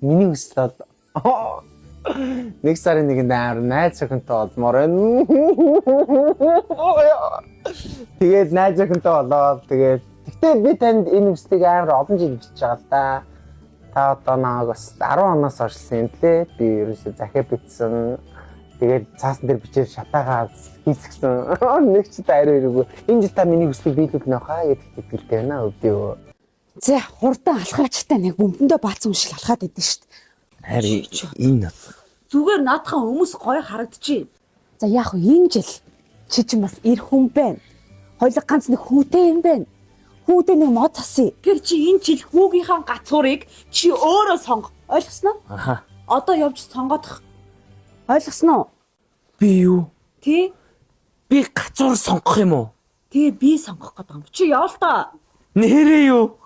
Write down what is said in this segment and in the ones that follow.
миний хүсэл бол нэг сарын нэгэнд амар найз охинтой олмоор байна. Тэгээд найз охинтой болоод тэгээд гэхдээ би танд энэ хүслийг амар олон жил бичиж байгаа л да. Та одоо намайг бас 10 оноос оршилсан юм лээ. Би ерөөсөө захиа битсэн. Тэгээд цаасан дээр бичээр шатаагаа хийсгсэн. Нэг ч та арай ирээгүй. Энэ жил та миний хүслийг биелүүлэх нөх хаа гэдэг итгэлтэй байна өвдөө. За хурдан алхаачтай нэг бөмбөндөө баацсан шиг алхаад идэв штт. Харин энэ Зүгээр наадхан хүмүүс гоё харагдчихээн. За яах вэ энэ жил чи чинь бас эр хүн байна. Хоёлог ганц нэг хүүтэй юм байна. Хүүтэй нэг мод засъя. Тэр чи энэ жил хүүгийнхаа гацуурыг чи өөрөө сонго. Ойлгосноо? аха. Одоо явж сонгоодох. Ойлгосноо? Би юу? Тий? Би гацуур сонгох юм уу? Тэгээ би сонгох гэдэг юм. Чи явал та. Нэрээ юу?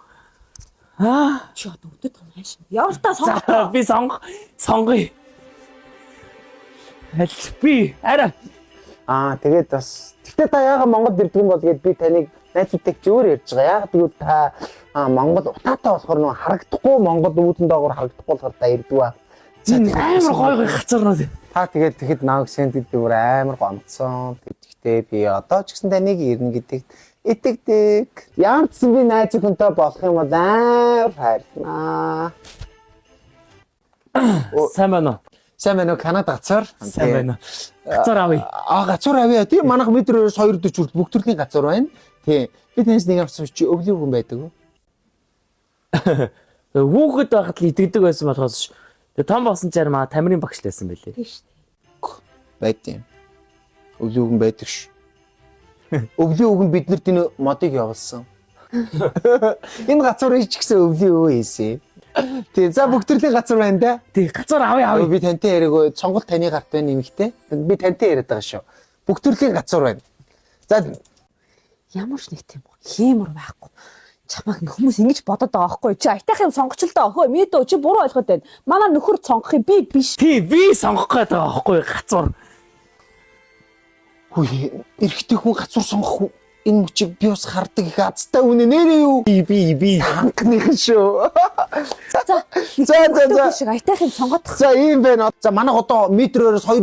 Чи одоо өдөө том хайш. Явал та сонгох. Би сонгоё. Би арай. Тэгээд бас тэгтээ та яагаад Монголд ирдэг юм бол гээд би таныг найзуудтай зөөр ярьж байгаа. Яагаад гэвэл та Монгол утаатай болохоор нөгөө харагдахгүй Монгол үүдэн доогоор харагдахгүй болохоор та ирдэг ба. Амар гоё гацуурнууд. Та тэгэхэд нааг сент гэдэг бүр амар гомцсон. Тэгтээ би одоо ч гэсэн таныг ирнэ гэдэг итгэдэг. Ямар ч би найз охинтой болох юм бол амар хайрнаа. Сайн байна уу? Сайн байна уу? Канада гацуур. Сайн байна уу? Гацуур авъя. Гацуур авъя. Тийм манайх метр 240 хүртэл бүх төрлийн гацуур байна. Тийм. Би таньс нэг авсан чи өвлийн хүн байдаг уу? Хүүхэд байхад л идэгдэг байсан болохоос тэгээ том болсон ч арма тамирын багш лээсэн байлээ. Тийм шүү. Байд юм. Өвлийн хүн байдаг ш. Өвлийн хүн биднэрт энэ модыг явуулсан. Энэ гацуур ич гэсэн өвлийн өвөө хийсэн. Тий, за бүх төрлийн газар байна да. Тий, газар авъя. Би тантай яриаг сонголт таны гарт байна нэмэгтэй. Би тантай яриад байгаа шүү. Бүх төрлийн газар байна. За Ямар ч нэг тийм хиймэр байхгүй. Чамайг хүмүүс ингэж бодоод байгаа байхгүй. Чи айтах юм сонгоч л доо. Хөө мэдөө чи буруу ойлгоод байна. Манай нөхөр сонгохыг би биш. Тий, би сонгох гээд байгаа байхгүй газар. Хөөе, эрэгтэй хүн газар сонгох энэ мөчийг би бас хардаг их азтай үнэ нэрээ юу? Би ханхных шүү. За шиг айтах юм сонгоодох. За ийм байна. За манайх одоо метрөөс 2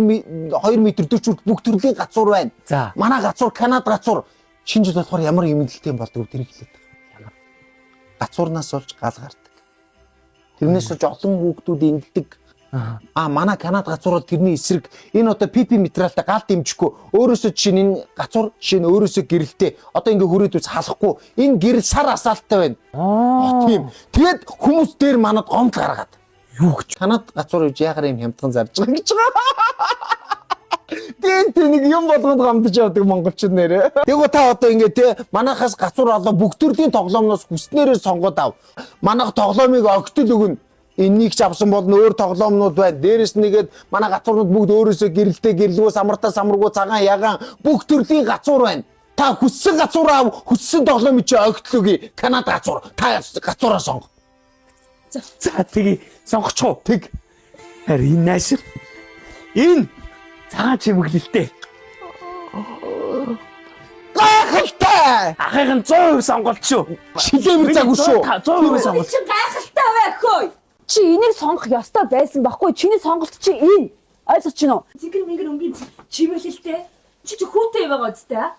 метр 40 бүх төрлийн гацуур байна. За манай гацуур Канада гацуур шинэ жил болохоор ямар эмгэлтэй болдог тэрийг хэлээд байгаа. Ямар гацуурнаас олж гал гардаг. Тэрнээс олж олон хүүхдүүд энддэг. Манай Канада гацуурууд тэрний эсрэг энэ одоо PP материалтай гал дэмжихгүй өөрөөсөө чинь энэ гацуур шинэ өөрөөсөө гэрэлтэй одоо ингээ хүрээд үз халахгүй энэ гэрэл сар асаалттай байна. Тийм. Тэгэд хүмүүс дээр манад гомд гаргаад юу гэж Канада гацуур үж яагаар юм хямдхан зарж байгаа гэж байгаа. Тэг нэг юм болгонд гомдож явдаг монголчууд нэрээ. Тэгвэл та одоо ингээ те манайхаас гацуур олоо бүх төрлийн тоглоомноос хүснээрээ сонгоод ав. Манайх тоглоомыг огтл өгнө. Энийг ч авсан бол өөр тоглоомнууд байна. Дээрээс нэгээд манай гацуурнууд бүгд өөрөөсөө гэрэлтэй гэрлгөө самартаа самаргуу цагаан ягаан бүх төрлийн гацуур байна. Та хүссэн гацуур ав, хүссэн тоглоомыг чи огтлоогүй. Канада гацуур. Та гацуураа сонго. За тгий сонгочихоо. Тэг. Харин энэ наашир. Энэ цагаан чимэглэлтэй. Гайхалтай. Ахын 100% сонголт шүү. Шилэмэр заггүй шүү. 100% сонголт. Чи гайхалтай бай хөөе. Чи энийг сонгох ёстой байсан байхгүй. Чиний сонголт чи энэ. Ойлгож байна уу? Зингэр мингэр өнгийн чимэглэлтэй. Чи хүүтэй байгаа үстэй.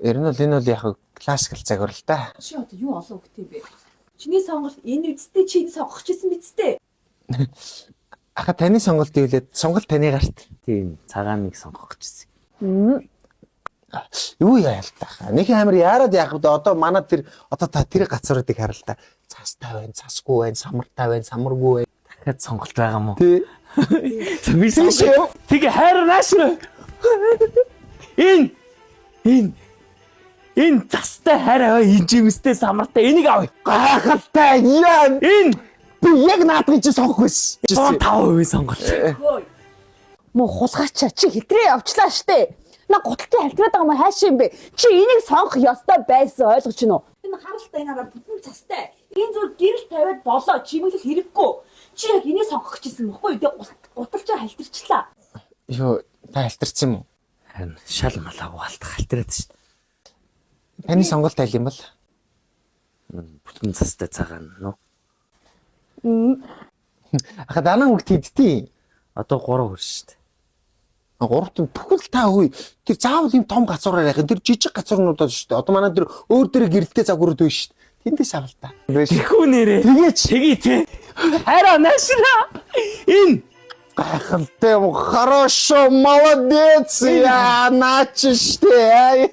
Ер нь бол энэ бол яг классикал загвар л та. Чи одоо юу олон хөхтэй бэ? Чиний сонголт энэ үстэй чи энэ сонгох гэсэн мэдтэй. Аха таны сонголт ийлээд сонголт таны гарт. Тийм цагаан нэг сонгох гэжсэн. Юу яа л та. Нэг амар яарад яах вэ? Одоо манай тэр одоо та тэр гацууруудыг хараа л та. Цастай байна, цасгүй байна, самартай байна, самаргүй байна. Дахиад сонголт байгаа юм уу? Тий. Тэгээ хайр нааш. Энэ цастай хайр энэ жимстэй самартай энийг авъя. Гайхалтай яа. Энэ би яг наадмын чи сонгох байсан. 5% сонголт. Муу хулгайчаа чи хэтрээ явчлаа штэ. На гуталтын хальтраад байгаа маа хайш юм бэ? Чи энийг сонгох ёстой байсан ойлгож байна уу? Энэ харалтай энэ араа бүтэн цастай. Энэ зүгээр гэрэл тавиад болоо чимэглэл хэрэггүй. Чи яг энийг сонгох гэжсэн мөхгүй үү? Гуталчаа хальтарчлаа. Йоо, та хальтарсан юм уу? Харин шал малаа угаалтах хальтраад шин. Таны сонголт айл юм бол? Бүтэн цастай цагаан нөө. Аха данаа хөгт хийдтий. Одоо 3 хүрсэн шүү дээ. Гуравт нь бүхэл та хүй тэр заавал юм том гацуураар яхаа тэр жижиг гацуурнуудаа шүү дээ. Одоо манай тэр өөр дээр гэрэлтэй загварууд байна шүү дээ. Тэндээс авал та. Тэхүү нэрээ. Тэгээд Тэги те. Хараа наашна. Энэ гайхалтай юм. Хорошо, молодец. Я начиштэй.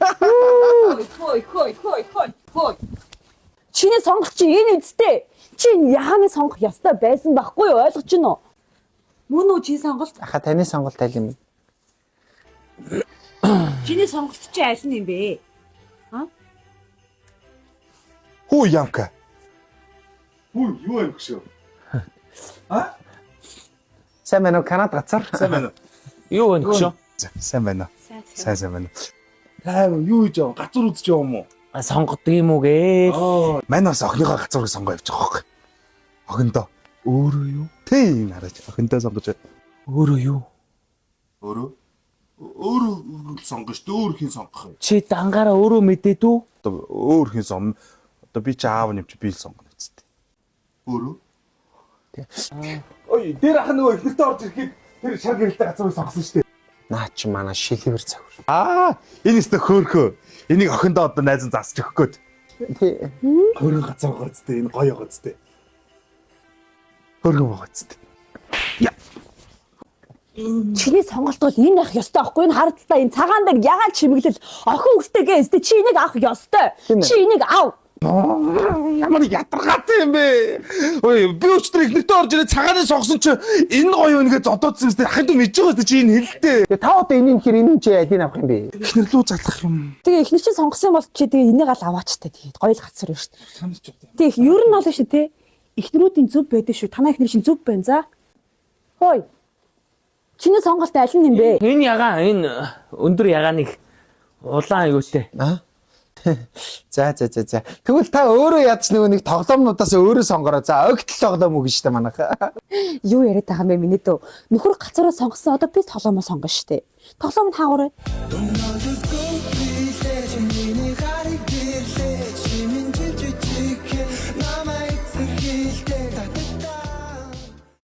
Хой. Чиний сонголт чи энэ үсттэй. Чи яханы сонгох ёстой байсан байхгүй юу? Ойлгож байна уу? Мөн үү чи сонголт? Аха таны сонголт аль юм? Чиний сонголт чи аль нь юм бэ? Хүү ямка. Хүү юу юм гэж. Сайн байна уу? Канад гацар. Сайн байна уу? юу вэ гэж? Сайн байна. Сайн байна. Тайван юу хийж байгаа? Гацур үзэж байгаа юм уу? Сонгодог юм уу гээ? Манаас охиныхоо гацурыг сонгоо явж байгаа хөөе. Охиндоо өөрөө юу? Тийм хараач. Охиндоо сонгож. Өөрөө юу? Өөрөө сонгож дээ. Өөр хин сонгох юм. Чи дангаараа өөрөө мэдээд үү? Одоо өөр хин сон. Одоо би чи аав нэмч би л сонгоно үсттэй. Өөрөө? Ой, дээр ах нөгөө ихнэртэй орж ирэхэд тэр шар гэрэлтэй гацурыг сонгосон шүү дээ. Наа чи манай шилбэр загвар. Энэ өстө хөөхөө. Энийг охиндоо одоо найзан засч өгөх гээд. Тий. Хөргөн гацар гоцтой энэ гоё гоцтой. Хөргөн гоцтой. Чиний сонголт бол энэ авах ёстой байхгүй энэ харалтаа энэ цагаан дээр ягаад чимэглэл охин үстэйгээ өстө чи энийг авах ёстой. Чи энийг ав. Ямар ядаргаатай юм бэ? Ой, би өчтөр ихнэртэй орж ирээ цагааны сонгосон чи энэ гоё үнгээ зодоодсон юм. Ахын дүү мэдж байгаа чи энэ хэлдэ. Тэгээ та одоо энэ хэр энэ чи алийг авах юм бэ? Ихнэрлүү залах юм. Тэгээ эхний чинь сонгосон бол чи тэгээ энийг ал аваачтай тэгээд гоё л гацар байна шүү дээ. Санаж байна. Тэгээ ер нь бол шүү те. Эхнэрүүдийн зөв байдаг шүү. Танай эхнэр чинь зөв байна за. Хөөе. Чиний сонголт аль нь юм бэ? Энэ ягаан энэ өндөр ягааныг улаан аюутэй. За. Тэгвэл та өөрөө ядч нөгөө нэг тоглоомнуудаас өөрөө сонгороо. За огт тоглоом өгнө штэ манайх. Юу яриад байгаа юм бэ миний дөө? Нөхөр гацараа сонгосон одоо би тоглоомоо сонгоно шүү дээ. Тоглоом нь хаагаарай.